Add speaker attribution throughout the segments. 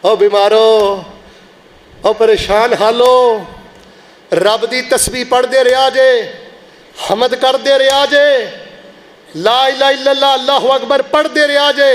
Speaker 1: ओ बीमारो, ओ परेशान हालो, रब दी तस्बीह पढ़ते रहा जे, हमद करते रहा जे, ला इलाहा इल्लल्लाह अल्लाहु अकबर पढ़ते रहा जे,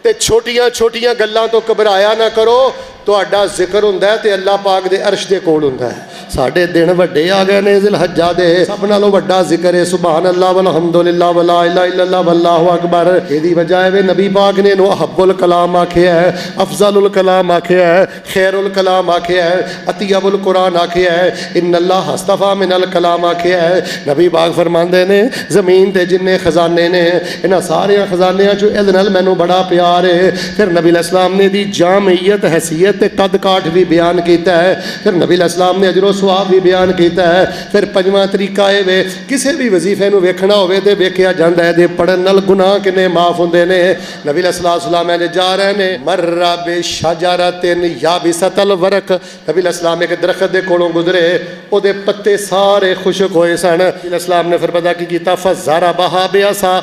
Speaker 1: ते छोटियां छोटियां गल्लां तो घबराया ना करो। तुहाडा जिक्र हुंदा है ते अल्लाह पाक दे अर्श दे कोल हुंदा है। साडे दिन वड्डे आ गए ने ज़िलहज्जा दे, सब नालों वड्डा जिक्र है सुभान अल्लाह वल्हम्दुलिल्लाह वला इलाहा इल्लल्लाह वल्लाहु अकबर। इहदी वजह है नबी पाक ने इहनूं अहब्बुल कलाम आखिया है, अफजलुल कलाम आखिया है, खैरुल कलाम आखिया है, अतियबुल कुरान आखिया है, इन्नल्लाह हस्तफा मिनल कलाम आखिया है। नबी पाक फरमांदे ने ज़मीन ते जिन्ने खजाने ने इन्हां सारे खजानियां चों इहदे नाल मैनूं बड़ा प्यार है। फिर नबी अलैहिस्सलाम ने दी जामियत हैसियत ते कद काठ भी बयान किया है। फिर नबी अलैहिस्सलाम ने अजरो सवाब भी बयान किया है। फिर पंजवां तरीका है वे किसी भी वजीफे नूं वेखना होवे ते वेखिया जांदा है दे पढ़न नाल गुनाह किन्ने माफ हुंदे ने। नबी अलैहिस्सलाम ने जा रहे ने मर्रा बे शजरतिन याबिसतल वरक, नबी अलैहिस्सलाम एक दरख्त दे कोलों गुजरे, ओदे पत्ते सारे खुशक होए सन। नबी अलैहिस्सलाम ने फिर पता की कीता फज़ारा बहा बेअसा,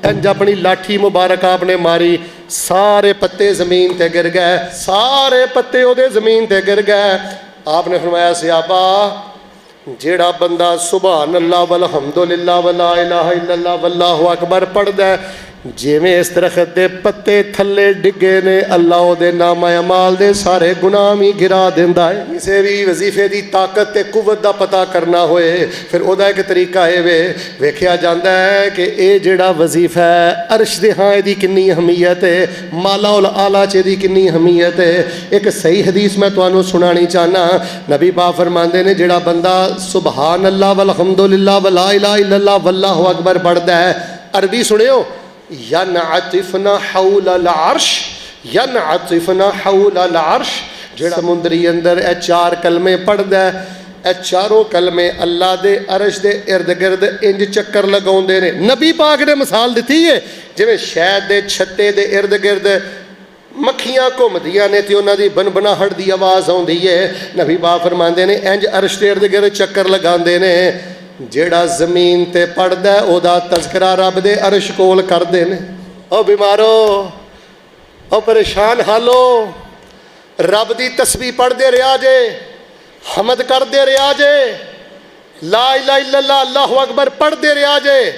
Speaker 1: इंज अपनी लाठी मुबारक आपने मारी, सारे पत्ते जमीन ते गिर गए, सारे पत्ते ओदे जमीन ते गिर गए। आपने फरमाया सियाबा जेड़ा बंदा सुभान अल्लाह वल्हम्दुलिल्लाह वला इलाहा इल्लल्लाह वल्लाहु अकबर पढ़दा है, जिवें इस दरख्त दे पत्ते थले डिगे ने अल्लाह ओदे नामा अमाल दे सारे गुनाह भी गिरा देंदा है। किसी भी वजीफे की ताकत ते कुव्वत का पता करना होए फिर ओदा एक तरीका है वे वेखिया जाता है कि ये जेड़ा वजीफा है अर्श दे हाँ इहदी किन्नी अहमियत है, माला उल आला च इहदी किन्नी अहमियत है। एक सही हदीस मैं तुहानूं सुनानी चाहना। नबी पाक फरमांदे ने जेड़ा बंदा सुभान अल्लाह वल्हम्दुलिल्लाह वला इलाहा इल्लल्लाह वल्लाहु अकबर पढ़दा है, अरबी सुनियो, यनअतिफना हौलल अर्श, यनअतिफना हौलल अर्श, जेड़ा समुंदरी अंदर ए चार कलमे पढ़दा है, ए चारों कलमे अल्लाह दे अर्श दे इर्द गिर्द इंज चक्कर लगाउंदे ने। नबी पाक ने मिसाल दी है जिवें शहद दे छत्ते दे इर्द गिर्द मक्खियां घूमदियां ने ते उन्हां दी बनबनाहट दी आवाज़ आउंदी है। नबी पाक फरमांदे ने इंज अर्श दे इर्द गिर्द चक्कर लगांदे ने। जेड़ा जमीन ते पढ़दा है ओदा तज़किरा रब दे अर्श कोल करदे ने। ओ बीमारो, ओ परेशान हालो, रब दी तस्बीह पढ़ते रहा जे, हमद करते रहा जे, ला इलाहा इल्लल्लाह अल्लाहु अकबर पढ़ते रहा जे,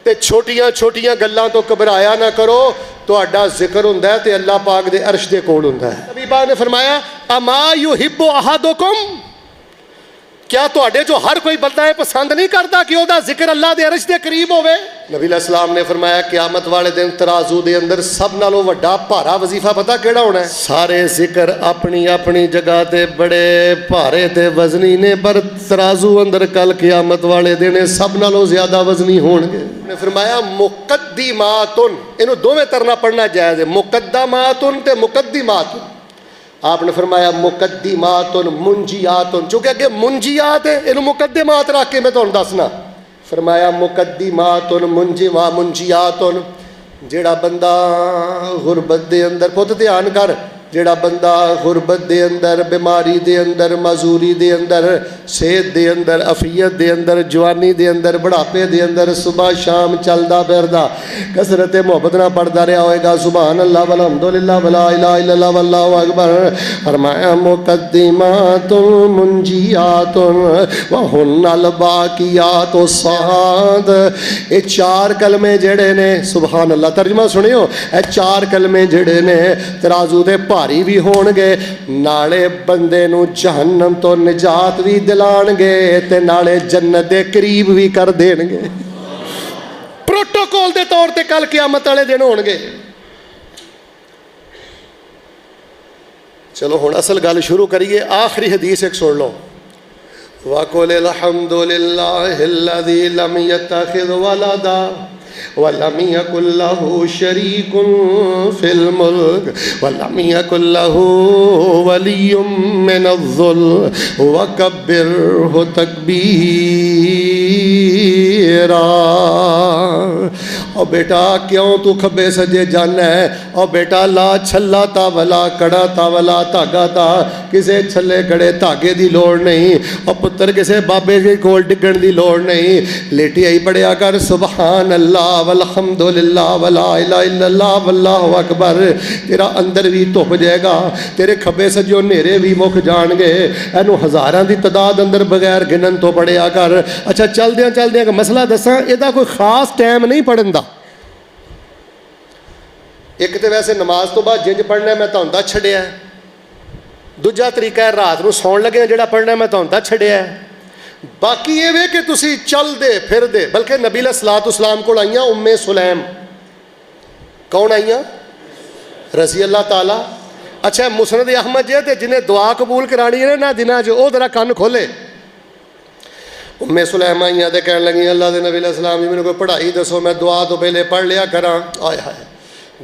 Speaker 1: ते छोटियां छोटियां गल्लां तो घबराया ना करो। तुहाडा जिक्र हुंदा है ते अल्लाह पाक दे अर्श दे कोल हुंदा है। नबी पाक ने फरमाया अमा युहिब्बु अहादुकुम, क्या तुहाडे जो हर कोई बंदा है पसंद नहीं करता कि ओदा जिक्र अल्लाह दे अर्श दे करीब होवे। नबी अलैहिस्सलाम ने फरमाया क़यामत वाले दिन तराजू दे अंदर सब नालों वड्डा भारा वजीफा पता केड़ा होना है? सारे जिक्र अपनी अपनी जगह ते बड़े भारे ते वजनी ने, पर तराजू अंदर कल क़यामत वाले दिन सब नालों ज्यादा वजनी होणगे। ने फरमाया मुक़द्दिमातुन, इन्हों दोवें तरना पढ़ना जायज़ है, मुक़द्दमातुन ते मुक़द्दिमातुन। आपने फरमाया मुक़द्दिमातुन मुंजियातुन, चूँकि अगे मुंजियात है इन्हों मुक़द्दिमात रख के मैं तुहानूं दसना। फरमाया मुक़द्दिमातुन मुंजियातुन, जेड़ा बंदा गुरबत दे अंदर, पुत ध्यान कर, जेड़ा बंदा गुरबत दे अंदर, बीमारी दे अंदर, मजूरी दे अंदर, सेहत दे अंदर, अफियत दे अंदर, जवानी दे अंदर, बुढ़ापे दे अंदर सुबह शाम चलदा फिरदा कसरत मुहब्बत ना पढ़दा रहा होएगा सुभान अल्लाह वल्हम्दुलिल्लाह वला इलाहा इल्लल्लाह वल्लाहु अकबर। फरमाया मुक़द्दिमातुन मुंजियातुन व हुन्नल बाकियातुस सहाद, ये चार कलमे जेड़े ने सुभान अल्लाह, तर्जमा सुनियो, ये चार कलमे जेड़े ने तराजू दे भारी भी होणगे, नाले बंदे नूं जहन्नम तो निजात भी दिलाणगे ते नाले जन्नत दे करीब भी कर देणगे। प्रोटोकॉल दे तौर ते कल क़यामत वाले दिन होणगे। चलो हुण असल गल शुरू करिए। आखिरी हदीस एक सुन लो, वकुल अल्हम्दुलिल्लाहिल्लज़ी लम यत्तखिज़ वलदा वलम यकुल लहू शरीकुन फिल मुल्क वलम यकुल लहू वलियुम मिनज़्ज़ुल्म वकब्बिरहु तकबीरा। और बेटा क्यों तू खब्बे सज्जे जाना है? और बेटा ला छला तावला कड़ा तावला धागा ता, किसी छले कड़े धागे की लोड़ नहीं। और पुत्र किसी बाबे के कोल डिगण की लोड़ नहीं। लेटी आई पढ़िया कर सुबहान अल्लाह वल्हम्दुलिल्लाह वला इलाहा इल्लल्लाह वल्लाहु अकबर। तेरा अंदर भी धुप जाएगा, तेरे खब्बे सज्जो नेरे भी मुक जाणगे। इनू हज़ारां की तादाद अंदर बगैर गिनन तो पढ़िया कर। अच्छा चलदियां चलदियां एक मसला दसां, इहदा कोई खास टाइम नहीं पढ़न दा। एक तो वैसे नमाज तो बाद जिंज पढ़ना मैं तुहानूं दस छड्डिया, दूजा तरीका है रात नूं सौण लगे जिहड़ा पढ़ना मैं तुहानूं दस छड्डिया। बाकी ये वे कि तुसी चलदे फिरदे, बल्कि नबी अलैहिस्सलाम कोल आईयां उम्मे सुलैम। कौन आईयां? रज़ी अल्लाह ताला। अच्छा मुसनद अहमद जे ते जिन्हें दुआ कबूल करानी है ना दिनां च, वो जरा कन्न खोले। उम्मे सुलैम आईयां ते कहन लगी अल्लाह के नबी अलैहिस्सलाम जी मैंने कोई पढ़ाई दसो, मैं दुआ तो पहले पढ़ लिया करा। आय हाय,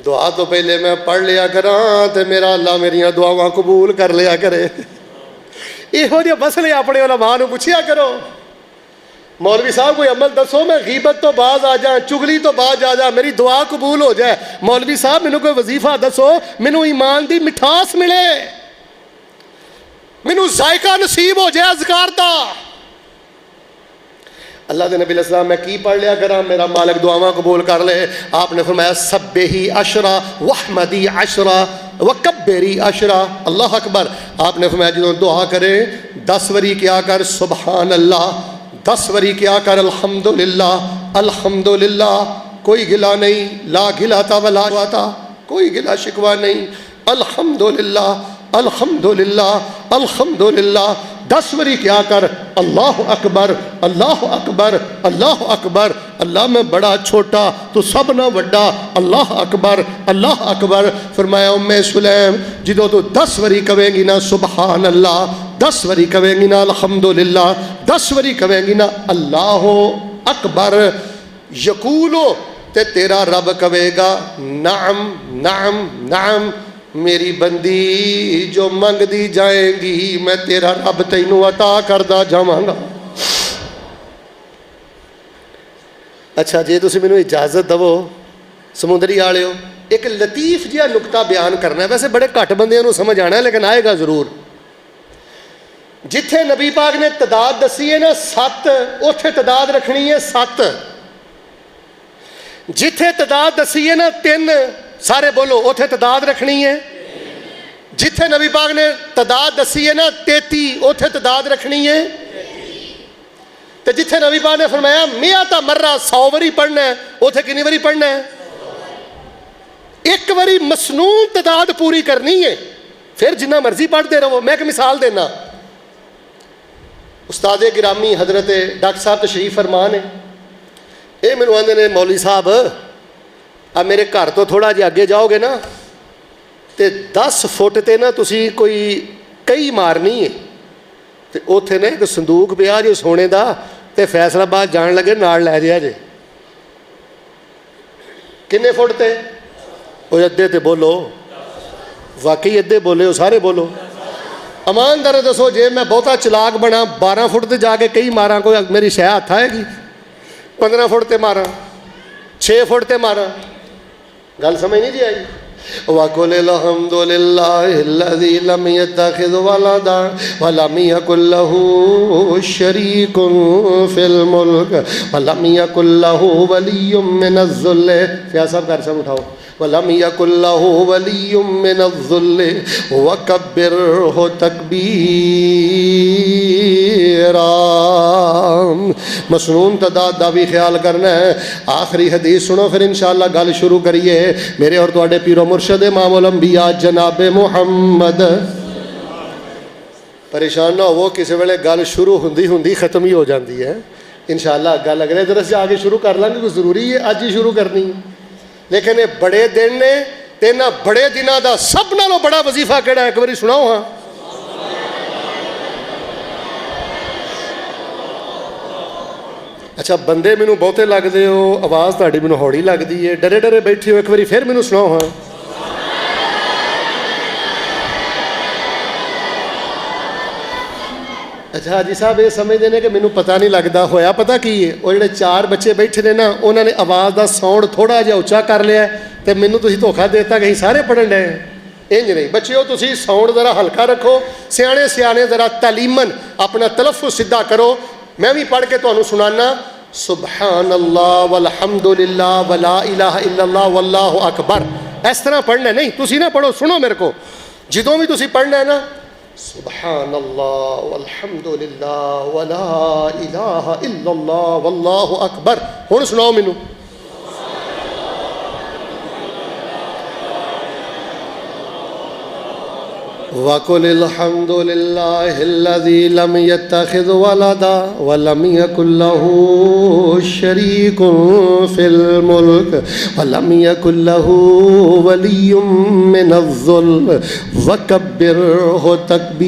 Speaker 1: दुआ तो पहले मैं पढ़ लिया करा तो मेरा अल्लाह मेरिया दुआवां कबूल कर लिया करे। इहो जे मसले अपने उलमा नूं पुछिया करो। मौलवी साहब कोई अमल दसो, मैं गीबत तो बाज आ जा, चुगली तो बाज आ जा, मेरी दुआ कबूल हो जाए। मौलवी साहब मैनू कोई वजीफा दसो, मैनू ईमान दी मिठास मिले, मैनू जायका नसीब हो जाए अज़कार दा। अल्लाह के नबी अलैहिस्सलाम मैं की पढ़ लिया करा, मेरा मालिक दुआवां कबूल कर ले। आपने फरमाया सब्बिही अशरा वहमदी अशरा वकब्बिरी अशरा, अल्लाह अकबर। आपने फरमाया जो दुआ करे 10 वरी क्या कर सुबहान अल्लाह, 10 वरी क्या कर अल्हम्दुलिल्लाह अल्हम्दुलिल्लाह। कोई गिला नहीं, ला गिला था वला वाता, कोई गिला शिकवा नहीं। अल्हम्दुलिल्लाह अल्हम्दुलिल्लाह अल्हम्दुलिल्लाह। 10 वरी क्या कर अल्लाह अकबर अल्लाह अकबर अल्लाह अकबर। अल्लाह मैं बड़ा छोटा तो सब ना वड्डा, अल्लाह अकबर अल्लाह अकबर। फरमाया उम्मे सुलैम जो तू 10 वरी कवेंगी ना सुबहान अल्लाह, 10 वरी कवेंगी ना अल्हम्दुलिल्लाह, 10 वरी कवेंगी ना अल्लाह अकबर, यकूलो ते तेरा रब कवेगा नाम नाम नाम। मेरी बंदी जो मंगदी जाएगी मैं तेरा रब तैनू अता करदा जावांगा। अच्छा जे तुसीं मैनू इजाजत दवो समुंदरी आलिओ, एक लतीफ जिहा नुकता बयान करना है। वैसे बड़े घट बंदियां नू समझ आना है लेकिन आएगा जरूर। जिथे नबी पाक ने तदाद दसी है ना 7, उथे तदाद रखनी है 7। जिथे तदाद दसी है ना 3, सारे बोलो, उथे तदाद रखनी है। जिथे नबी पाक ने तदाद दसी है ना 33, उथे तदाद रखनी है। तो जिथे नबी पाक ने फरमाया मियाता मर्रा 100 वरी पढ़ना है, उथे कितनी वरी पढ़ना है? 1 वरी मसनून तदाद पूरी करनी है, फिर जिन्ना मर्जी पढ़ते रहो। मैं एक मिसाल देना, उस्ताद गिरामी हजरत डॉक्टर साहब तशरीफ फरमान है। ये मैनू आंदे ने मौलवी साहब आ मेरे घर तो थोड़ा जिहा अगे जाओगे ना तो 10 फुट ते ना तुसी कोई कई मारनी है, तो उत्थे ने एक संदूक पिया जो सोने का, तो फैसलाबाद जान लगे नाल लै जिया जे। किन्ने फुट ते? वो अद्धे ते बोलो, वाकई अद्धे बोले हो, सारे बोलो। ईमानदार दसो जे मैं बहुता चलाक बना 12 फुट ते जाके कई मारा, कोई मेरी शह हथ आएगी? 15 फुट ते मारा, 6 फुट ते मारा? गल समझ नहीं जी आई। वकुल अल्हम्दुलिल्लाहिल्लज़ी लम यत्तखिज़ वलदा व लम यकुल लहू शरीकुन फिल मुल्क व लम यकुल लहू वलिय्युम मिनज़्ज़ुल्ल। फ़याज़ साहब घर से उठाओ। व लम यकुल लहू वलिय्युम मिनज़्ज़ुल्ल व कब्बिरहु तकबीरा। मसनून तदाद का भी ख्याल करना है। आखिरी हदीस सुनो फिर इंशाअल्लाह गल शुरू करिए। मेरे और तुहाडे पीरो मुर्शद इमामुल अंबिया जनाब मुहम्मद। परेशान ना हो, किसी वेले गल शुरू हुंदी हुंदी खत्म ही हो जाती है। इंशाअल्लाह गल अगले दरस जाके शुरू कर लांगे, कोई जरूरी है अज ही शुरू करनी, लेकिन ये बड़े दिन ने ते इन्हां बड़े दिनों का सब नालों बड़ा वजीफा किहड़ा है? एक बारी सुनाओ हाँ। अच्छा बंदे मैनू बहुते लगते हो, आवाज़ तुहाडी मैनू हौली लगती है, डरे डरे बैठे हो, एक बारी फिर मैनू सुनाओ हाँ। अच्छा हाजी साहब ये समझते हैं कि मैनू पता नहीं लगता होया पता की है वो जो 4 बच्चे बैठे ने ना उन्होंने आवाज़ का साउंड थोड़ा जिहा उच्चा कर लिया तो मैनू तुसीं धोखा देता कि असीं सारे पढ़न डे इंज नहीं बच्चिओ तुसीं साउंड ज़रा हल्का रखो सियाने सियाने ज़रा तालीमन अपना तलफ़ुज़ सीधा करो मैं भी पढ़ के तुहानू सुनाना सुबहान अल्लाह वलहम्दुलिल्लाह वला इलाहा इल्लल्लाह वल्लाहु अकबर इस तरह पढ़ना नहीं तुसीं ना पढ़ो सुनो मेरे को जदों भी तुसीं पढ़ना है ना सुबहान अल्लाह वल्हम्दुलिल्लाह वला इलाहा इल्लल्लाह वल्लाहु अकबर हुण सुनाओ मैनू वकुलिल हम्दुलिल्लाहिल्लज़ी लम यत्तखिज़ वलदा व लम यकुल लहू शरीकुन फिल मुल्क व लम यकुल लहू वलिय्युम मिनज़्ज़ुल्म वकब्बिरहु तकबीरा।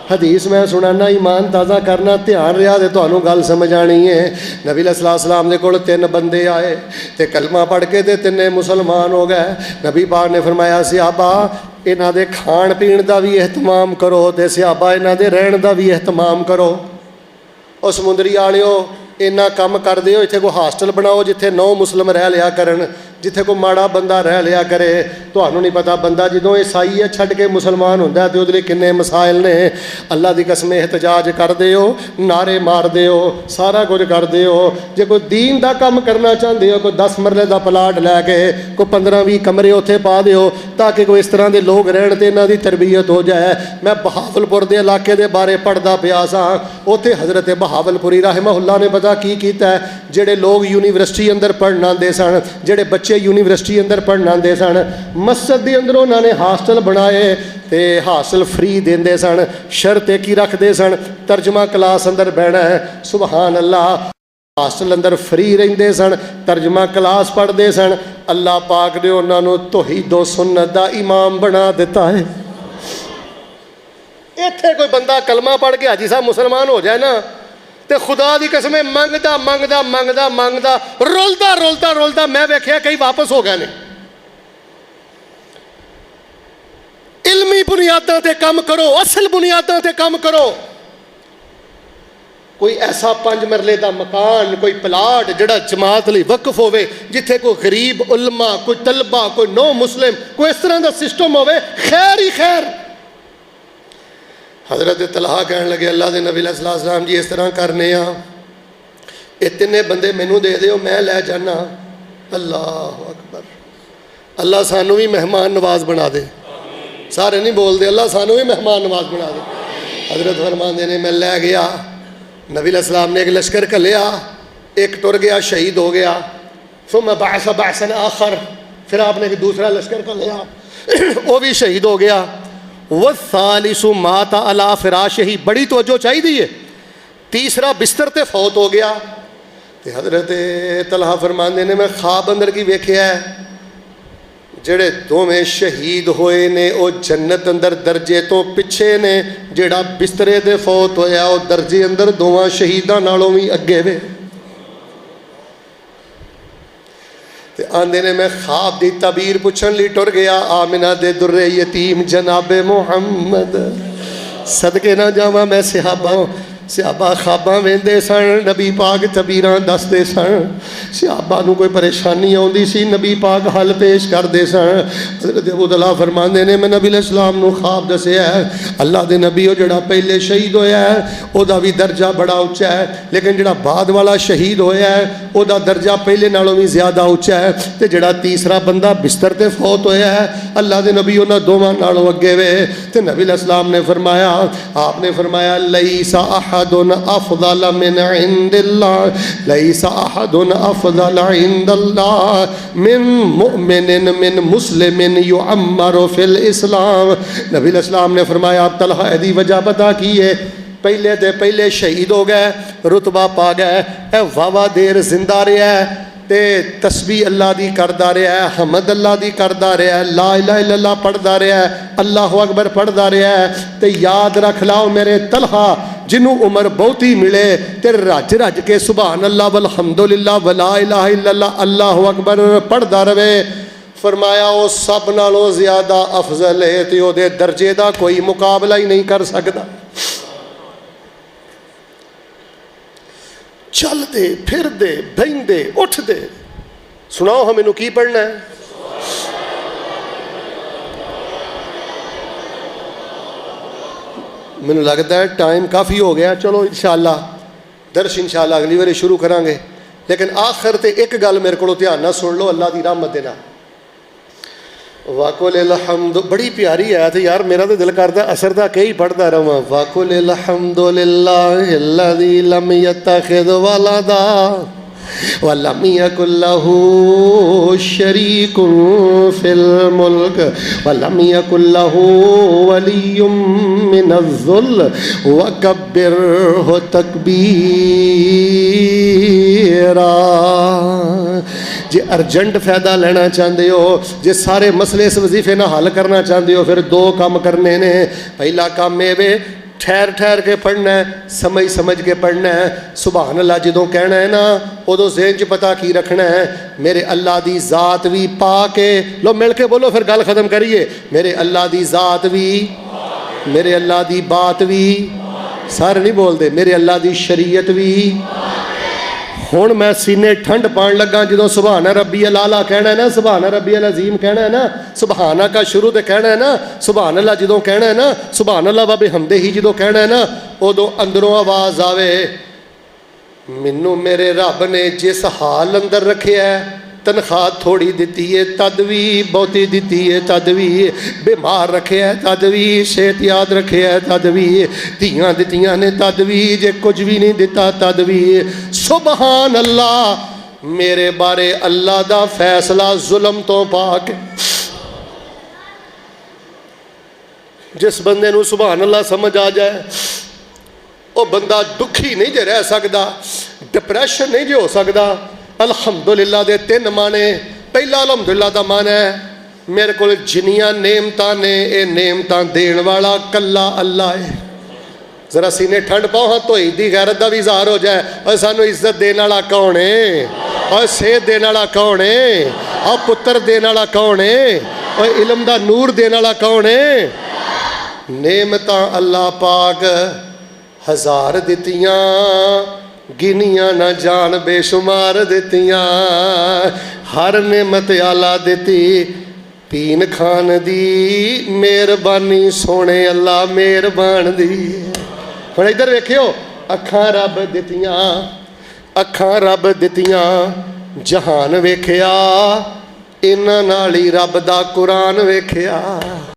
Speaker 1: हदीस मैं सुनाना ईमान ताज़ा करना ध्यान रहा तो तुहानू गल समझ आनी है। नबी अलैहिस्सलाम दे कोल 3 बंदे आए तो कलमा पढ़ के ते तिन्ने मुसलमान हो गए। नबी पाक ने फरमाया सहाबा इन्हां दे खाण पीण दा भी एहतमाम करो ते सहाबा इन्हां दे रहण दा भी एहतमाम करो। और समुंदरी आलिओ इन्ना कम कर दिओ इत्थे कोई हास्टल बनाओ जिथे 9 मुसलम रह लिया करन जिथे कोई माड़ा बंदा रह लिया करे। तुहानू नहीं पता बंदा जदों ईसाई है छड्ड के मुसलमान हुंदा ते उहदे लई किन्ने मसाइल ने। अल्लाह दी कसम एहतजाज कर दिओ नारे मार दिओ सारा कुछ कर दिओ। जे कोई दीन दा काम करना चाहते हो कोई 10 मरले दा प्लाट लैके कोई 15-20 कमरे उत्थे पा दिओ ताकि कोई इस तरह के लोग रहण ते इन्हां दी तरबियत हो जाए। मैं बहावलपुर के इलाके के बारे पढ़दा पिया सा उत्थे हज़रत बहावलपुरी रहमहुल्लाह ने पता की कीता है जेड़े लोग यूनीवर्सिटी अंदर पढ़न आंदे सन जेड़े बच्चे यूनीवर्सिटी अंदर पढ़न आंदे सन मस्जिद के अंदर उन्होंने हास्टल बनाए तो हास्टल फ्री देंदे सन। शर्त एक ही रखते सन तर्जमा क्लास अंदर बहना है। सुबहान अल्लाह हास्टल अंदर फ्री रहिंदे सन तर्जमा क्लास पढ़ते सन। अल्लाह पाक ने उन्होंने तौहीद व सुन्नत दा इमाम बना दिता है। इत्थे कोई बंदा कलमा पढ़ के हाजी साहब मुसलमान हो जाए ना तो खुदा की कसम मंगदा मंगदा मंगदा मंगदा रोलदा रोलदा रोलदा मैं वेख्या कई वापस हो गए ने। इल्मी बुनियादां ते काम करो असल बुनियादां ते काम करो। कोई ऐसा 5 मरले का मकान कोई प्लाट जिहड़ा जमात लई वक्फ होवे जिथे कोई गरीब उलमा कोई तलबा कोई 9 मुस्लिम कोई इस तरह का सिस्टम होवे खैर ही खैर। हज़रत तलहा कहन लगे अल्लाह के नबी अलैहिस्सलाम जी इस तरह करने ये 3 बंदे मैनू दे दिओ मैं लै जाना। अल्लाह अकबर अल्लाह सानू भी मेहमान नवाज बना दे। सारे नहीं बोलते अल्लाह सानू भी मेहमान नवाज बना दे। हज़रत फरमाते ने मैं लै गया नबी अलैहिस्सलाम ने एक लश्कर घलिया एक टुर गया शहीद हो गया। सुम्मा बअस बअसन आखर फिर आपने एक दूसरा लश्कर घलिया वो भी शहीद हो गया। वसालिसु माता अला फिराश ही बड़ी तवज्जो चाहिए है। तीसरा बिस्तर ते फौत हो गया। तो हज़रत तलहा फरमाते ने मैं ख्वाब अंदर की वेख्या है जेड़े दोवें शहीद होए ने वो जन्नत अंदर दर्जे तो पिछे ने जेड़ा बिस्तरे ते फौत होया वो दर्जे अंदर दोवां शहीदां नालों भी अगे वे। ते आंदे ने मैं ख्वाब दी तबीर पुछन लई टुर गया आमिना दे दुर्रे यतीम जनाबे मुहम्मद सदके ना जावा मैं सिहाबा ख्वाबां वेंदे सन नबी पाक तबीरां दसदे सन। सिहाबा नूं कोई परेशानी आउंदी सी नबी पाक हल पेश करदे सन। हज़रत अबू तलहा फरमांदे ने मैं नबी अलैहिस्सलाम नूं ख्वाब दस्सिया है अल्लाह दे नबी ओ जिहड़ा पहले शहीद होया है ओहदा भी दर्जा बड़ा उच्चा है लेकिन जिहड़ा बाद वाला शहीद होया है ओहदा दर्जा पहले नालों भी ज़्यादा उच्चा है। ते जिहड़ा तीसरा बंदा बिस्तर ते फौत होया है अल्लाह दे नबी उन्हां दोवां नालों अगे वे। ते नबी अलैहिस्सलाम ने फरमाया आपने फरमाया लईसा अहदुन अफदल मिन इंदिल्लाह लईसा अहदुन अफदल इंदल्लाह मिन मुमिनिन मिन मुस्लिमिन युअम्मरु फिल इस्लाम। नबी अलैहिस्सलाम ने फरमाया आप तलहा दी वजह पता की है पहले ते पहले शहीद हो गए रुतबा पा गए वावा देर जिंदा रहा है ते तस्बीह अल्लाह दी करदा रहा है हमद अल्लाह दी करदा रहा है ला इलाहा इल्लल्लाह पढ़दा रहा है अल्लाहु अकबर पढ़दा रहा है। ते याद रख लाओ मेरे तलहा जिन्हों उम्र बहुती मिले ते रज रज के सुभान अल्लाह वल्हम्दुलिल्लाह वला इलाहा इल्लल्लाह अल्लाहु अकबर पढ़दा रहे। फरमाया वो सब नालों ज्यादा अफजल है तो उहदे दर्जे का कोई मुकाबला ही नहीं कर सकता। चलते फिरदे बहिंदे उठते, सुनाओ हम इनू की पढ़ना है? मैनू लगता है टाइम काफ़ी हो गया। चलो इंशाअल्लाह दर्श इंशाअल्लाह अगली बारी शुरू करांगे, लेकिन आखिर ते एक गल मेरे को ध्यान ना सुन लो अल्लाह की रहमत दे नाल। वाकुल हम्द बड़ी प्यारी आयत यार, मेरा तो दिल करता असर दा कई पढ़ता रहा। वाकुल हम्दुलिल्लाहिल्लज़ी लम यत्तखिज़ वलदा वलम यकुल लहू शरीकुन फिल मुल्क वलम यकुल लहू वलियुम मिनज़्ज़ुल्ल वकब्बिरहु तकबीरा। जे अर्जेंट फ़ायदा लेना चाहते हो, जे सारे मसले इस वजीफे ना हल करना चाहते हो, फिर दो काम करने ने। पहला काम ये वे ठहर ठहर के पढ़ना है, समझ समझ के पढ़ना है। सुभान अल्लाह जो कहना है ना, उदो ज़हन च पता की रखना है, मेरे अल्लाह की ज़ात भी पा के लो, मिल के बोलो फिर गल ख़त्म करिए। मेरे अल्लाह की ज़ात भी, मेरे अल्लाह की बात भी, सारे नहीं बोलते, मेरे अल्लाह की शरीयत भी। हुण मैं सीने ठंड पान लगा जो सुभान रब्बी अल-आला कहना है ना, सुभान रब्बी अल-अज़ीम कहना है ना, सुभान का शुरू तो कहना है ना, सुभान अल्लाह जो कहना है ना, सुभान अल्लाह व बिहम्दिही जो कहना है ना, उदों अंदरों आवाज़ आवे, मैनू मेरे रब ने जिस हाल अंदर रखे है, तनख्वाह थोड़ी दी है तद भी, बहुती दी है तद भी, बीमार रखे है तद भी, सेहत याद रखे है तद भी, धियाँ दित्तियां ने तद भी, जे कुछ भी नहीं दिता तद भी। सुभान अल्लाह, मेरे बारे अल्लाह दा फैसला जुल्म तो पाक। जिस बंदे नू सुभान अल्लाह समझ आ जाए, वो बंदा दुखी नहीं जे रह सकता, डिप्रैशन नहीं जे हो सकता। अलहमदुलिल्लाह दे तीन माने। पहला अलहमदुलिल्लाह का मान है, मेरे को जिन्नियां नेमतां ने, ये नेमतां देण वाला कल्ला अल्लाह है। जरा सीने ठंड पाओ, हाँ धोई दी गैरत का भी इजहार हो जाए। और सानू इज्जत देने वाला कौन है, और सेहत देने वाला कौन है, और पुत्र देने वाला कौन है, और इलम का नूर देने वाला कौन है? नेमतां अल्लाह पाक हजार दित्तियां, गिनिया न जान बेशुमार दित्तियां। हर नेमत आला दिती पीन खान दी, मेहरबानी सोने अल्लाह मेहरबान दी। हुण इधर वेखियो, अखां रब दित्तियां, अखां रब दित्तियां, जहान वेखिया, इन्हां नाल ही रब दा कुरान वेखिया।